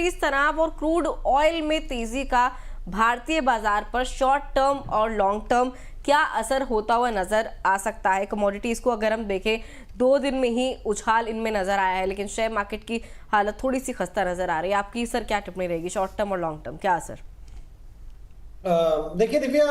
इस तनाव और क्रूड ऑयल में तेजी का भारतीय बाजार पर शॉर्ट टर्म और लॉन्ग टर्म क्या असर होता हुआ नजर आ सकता है। कमोडिटीज को अगर हम देखें 2 दिन में ही उछाल इनमें नजर आया है, लेकिन शेयर मार्केट की हालत थोड़ी सी खस्ता नजर आ रही है। आपकी सर क्या टिप्पणी रहेगी, शॉर्ट टर्म और लॉन्ग टर्म क्या असर? देखिए दिव्या,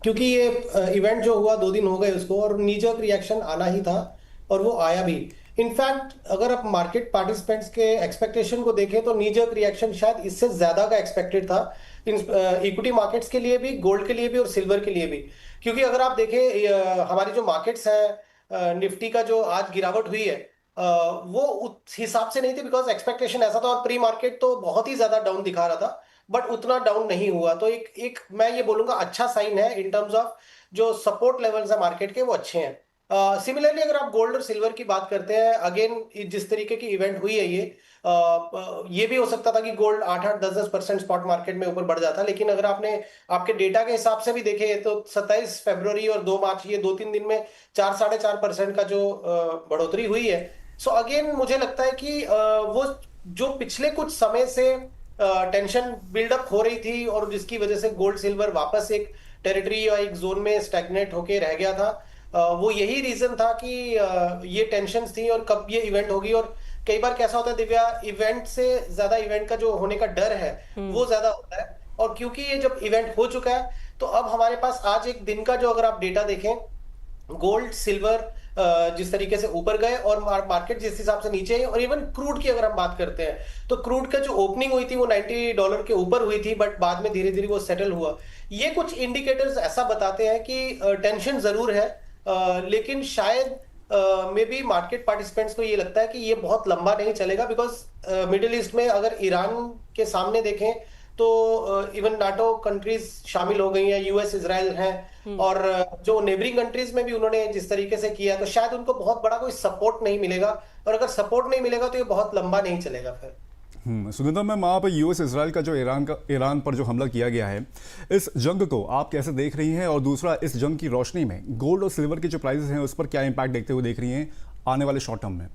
क्योंकि ये इवेंट जो हुआ 2 दिन हो गए उसको, और नीजर्क रिएक्शन आना ही था और वो आया भी। इनफैक्ट अगर आप मार्केट पार्टिसिपेंट्स के एक्सपेक्टेशन को देखें तो नीजर्क रिएक्शन शायद इससे ज्यादा का एक्सपेक्टेड था इन इक्विटी मार्केट्स के लिए भी, गोल्ड के लिए भी और सिल्वर के लिए भी। क्योंकि अगर आप देखें हमारी जो मार्केट्स हैं, निफ्टी का जो आज गिरावट हुई है, वो उस हिसाब से नहीं थी, बिकॉज एक्सपेक्टेशन ऐसा था और प्री मार्केट तो बहुत ही ज्यादा डाउन दिखा रहा था, बट उतना डाउन नहीं हुआ। तो एक एक मैं ये बोलूंगा अच्छा साइन है इन टर्म्स ऑफ जो सपोर्ट लेवल्स है मार्केट के, वो अच्छे हैं। सिमिलरली अगर आप गोल्ड और सिल्वर की बात करते हैं, अगेन जिस तरीके की इवेंट हुई है ये भी हो सकता था कि गोल्ड 8-8 10% स्पॉट मार्केट में ऊपर बढ़ जाता, लेकिन अगर आपने आपके डेटा के हिसाब से भी देखे तो 27 फरवरी और 2 मार्च, ये 2-3 दिन में 4-4.5% का जो बढ़ोतरी हुई है। सो अगेन मुझे लगता है कि वो जो पिछले कुछ समय से टेंशन बिल्डअप हो रही थी और जिसकी वजह से गोल्ड सिल्वर वापस एक टेरिटरी या एक जोन में स्टैग्नेट होके रह गया था, वो यही रीजन था कि ये टेंशन थी और कब ये इवेंट होगी। और कई बार कैसा होता है दिव्या, इवेंट से ज्यादा इवेंट का जो होने का डर है वो ज्यादा होता है। और क्योंकि ये जब इवेंट हो चुका है तो अब हमारे पास आज एक दिन का जो अगर आप डेटा देखें, गोल्ड सिल्वर जिस तरीके से ऊपर गए और मार्केट जिस हिसाब से नीचे है, और इवन क्रूड की अगर हम बात करते हैं तो क्रूड का जो ओपनिंग हुई थी वो $90 के ऊपर हुई थी, बट बाद में धीरे धीरे वो सेटल हुआ। ये कुछ इंडिकेटर्स ऐसा बताते हैं कि टेंशन जरूर है, लेकिन शायद मे बी मार्केट पार्टिसिपेंट्स को ये लगता है कि ये बहुत लंबा नहीं चलेगा, बिकॉज मिडिल ईस्ट में अगर ईरान के सामने देखें तो इवन नाटो कंट्रीज शामिल हो गई हैं, यूएस इजराइल हैं, और जो नेबरिंग कंट्रीज में भी उन्होंने जिस तरीके से किया, तो शायद उनको बहुत बड़ा कोई सपोर्ट नहीं मिलेगा। और अगर सपोर्ट नहीं मिलेगा तो ये बहुत लंबा नहीं चलेगा फिर। सुगंधा मैम, आप यूएस इसराइल का जो ईरान पर जो हमला किया गया है, इस जंग को आप कैसे देख रही हैं? और दूसरा, इस जंग की रोशनी में गोल्ड और सिल्वर के जो प्राइसेस हैं उस पर क्या इंपैक्ट देखते हुए देख रही हैं आने वाले शॉर्ट टर्म में?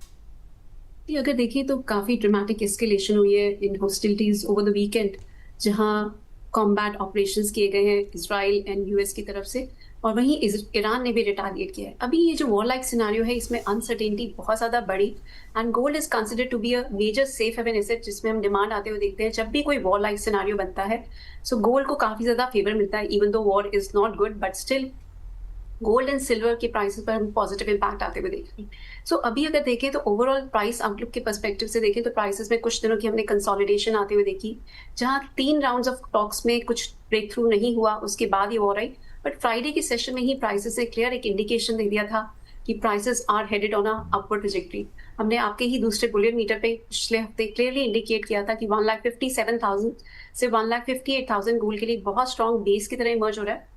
अगर देखें तो काफ़ी ड्रामेटिक एस्केलेशन हुई है इन हॉस्टिलिटीज ओवर द वीकेंड, जहां कॉम्बैट ऑपरेशंस किए गए हैं इसराइल एंड यूएस की तरफ से, और वहीं ईरान ने भी रिटालिएट किया है। अभी ये जो वॉर लाइक सिनारियो है, इसमें अनसर्टेनिटी बहुत ज़्यादा बढ़ी, and gold is considered to be a major safe haven asset, जिसमें हम डिमांड आते हुए देखते हैं जब भी कोई वॉर लाइक सिनारियो बनता है। सो गोल्ड को काफ़ी ज़्यादा फेवर मिलता है, even though war is not good, but still gold and silver के प्राइसेस पर हम पॉजिटिव इंपैक्ट आते हुए देख रहे हैं। सो अभी अगर देखें तो ओवरऑल प्राइस आउटलुक के पर्सपेक्टिव से देखें तो प्राइसेस में कुछ दिनों की हमने कंसोलिडेशन आते हुए देखी, जहां 3 राउंड्स ऑफ टॉक्स में कुछ ब्रेक थ्रू नहीं हुआ, उसके बाद ये वॉर आई। बट फ्राइडे के सेशन में ही प्राइसेस ने क्लियर एक इंडिकेशन दे दिया था कि prices are headed on a upward trajectory. हमने आपके ही दूसरे बुलियन मीटर पे पिछले हफ्ते क्लियरली इंडिकेट किया था कि 1,57,000 से 1,58,000 गोल्ड के लिए बहुत स्ट्रॉन्ग बेस की तरह इमर्ज हो रहा है।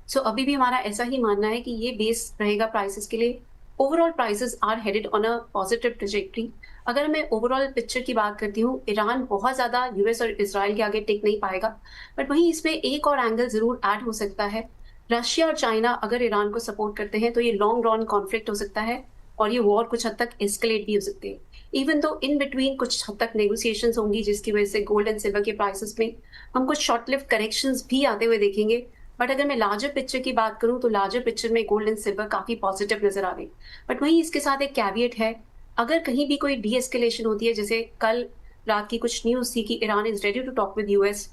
सो अभी भी हमारा ऐसा ही मानना है कि ये बेस रहेगा प्राइसेस के लिए। Overall prices are headed on a positive trajectory. अगर मैं ओवरऑल पिक्चर की बात करती हूँ, ईरान बहुत ज़्यादा यूएस और इसराइल के आगे टिक नहीं पाएगा, बट वहीं इसमें एक और एंगल ज़रूर ऐड हो सकता है। रशिया और चाइना अगर ईरान को सपोर्ट करते हैं तो ये लॉन्ग रन कॉन्फ्लिक्ट हो सकता है, और ये वॉर कुछ हद तक एस्केलेट भी हो सकते हैं। इवन दो इन बिटवीन कुछ हद तक नेगोशिएशंस होंगी, जिसकी वजह से गोल्ड एंड सिल्वर के प्राइसेस में हम कुछ शॉर्ट लिव करेक्शंस भी आते हुए देखेंगे। बट अगर मैं लार्जर पिक्चर की बात करूं तो लार्जर पिक्चर में गोल्ड एंड सिल्वर काफी पॉजिटिव नजर आ रही। बट वहीं इसके साथ एक कैविएट है, अगर कहीं भी कोई डी एस्केलेशन होती है, जैसे कल रात की कुछ न्यूज थी कि Iran is ready to talk with US,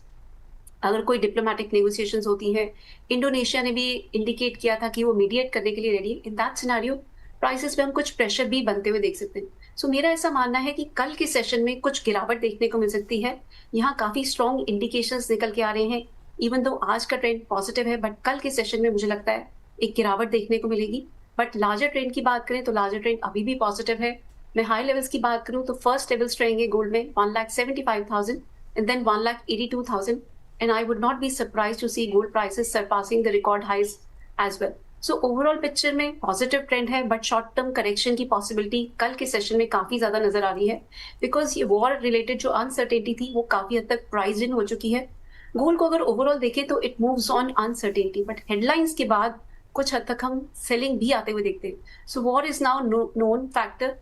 अगर कोई डिप्लोमेटिक नेगोशिएशंस होती हैं, इंडोनेशिया ने भी इंडिकेट किया था कि वो मीडिएट करने के लिए ready, in that scenario prices पे हम कुछ प्रेशर भी बनते हुए देख सकते हैं। सो मेरा ऐसा मानना है कि कल के सेशन में कुछ गिरावट देखने को मिल सकती है। यहाँ काफी स्ट्रॉन्ग इंडिकेशंस निकल के आ रहे हैं। इवन दो आज का ट्रेंड पॉजिटिव है, बट कल के सेशन में मुझे लगता है एक गिरावट देखने को मिलेगी। बट लार्जर ट्रेंड की बात करें तो लार्जर ट्रेंड अभी भी पॉजिटिव है। मैं हाई लेवल्स की बात करूं तो फर्स्ट लेवल्स रहेंगे गोल्ड में 1,75,000 and then 1,82,000, and I would not be surprise to see gold prices surpassing the record highs as well. So overall picture में पॉजिटिव ट्रेंड है, बट शॉर्ट टर्म करेक्शन की possibility कल के session में काफी ज्यादा नजर आ रही है, बिकॉज ये वॉर रिलेटेड जो अनसर्टेनिटी थी वो काफी हद तक प्राइज्ड इन हो चुकी है। गोल्ड को अगर ओवरऑल देखें तो it moves on uncertainty, but headlines के बाद कुछ हद तक हम सेलिंग भी आते हुए देखते हैं। So war is now known factor,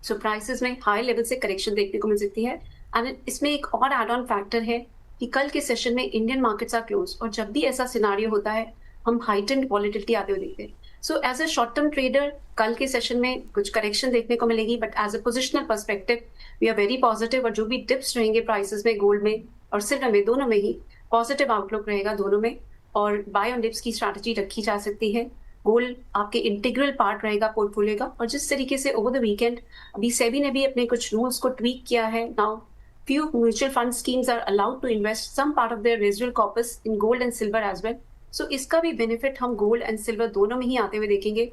so prices में हाई लेवल से करेक्शन देखने को मिल सकती है। एंड इसमें एक और एड ऑन फैक्टर है कि कल के सेशन में इंडियन मार्केट्स आर क्लोज, और जब भी ऐसा सिनारियो होता है हम हाइटेंड वॉलेटिलिटी आते हुए देखते हैं। So as a short term trader कल के सेशन में कुछ करेक्शन देखने को मिलेगी, but as a positional perspective we are very positive, और जो भी डिप्स रहेंगे प्राइसेस में, गोल्ड में और सिल्वर में, दोनों में ही पॉजिटिव आउटलुक रहेगा दोनों में, और बाय ऑन डिप्स की स्ट्रैटेजी रखी जा सकती है। गोल्ड आपके इंटीग्रल पार्ट रहेगा पोर्टफोलियो का, और जिस तरीके से ओवर द वीकेंड अभी सेबी ने भी अपने कुछ रूल्स को ट्वीक किया है, now few mutual fund schemes are allowed to invest some part of their residual corpus in gold and silver as well. So इसका भी बेनिफिट हम गोल्ड एंड सिल्वर दोनों में ही आते हुए देखेंगे,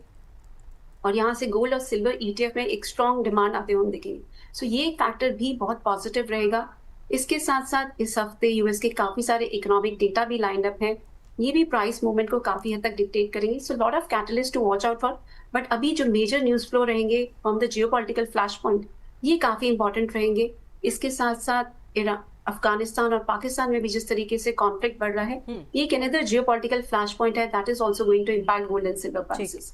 और यहाँ से गोल्ड और सिल्वर ETF में एक स्ट्रॉन्ग डिमांड आते हुए हम देखेंगे। सो ये फैक्टर भी बहुत पॉजिटिव रहेगा। इसके साथ साथ इस हफ्ते यूएस के काफी सारे इकोनॉमिक डेटा भी लाइंड अप है, ये भी प्राइस मूवमेंट को काफी हद तक डिक्टेट करेंगे। So lot of catalyst to watch out for, but अभी जो मेजर न्यूज फ्लो रहेंगे from the geopolitical flash point, ये काफी इंपॉर्टेंट रहेंगे। इसके साथ साथ अफगानिस्तान और पाकिस्तान में भी जिस तरीके से कॉन्फ्लिक्ट बढ़ रहा है, ये एक अनदर जियोपॉलिटिकल फ्लैश पॉइंट है that is also going to impact gold and silver prices.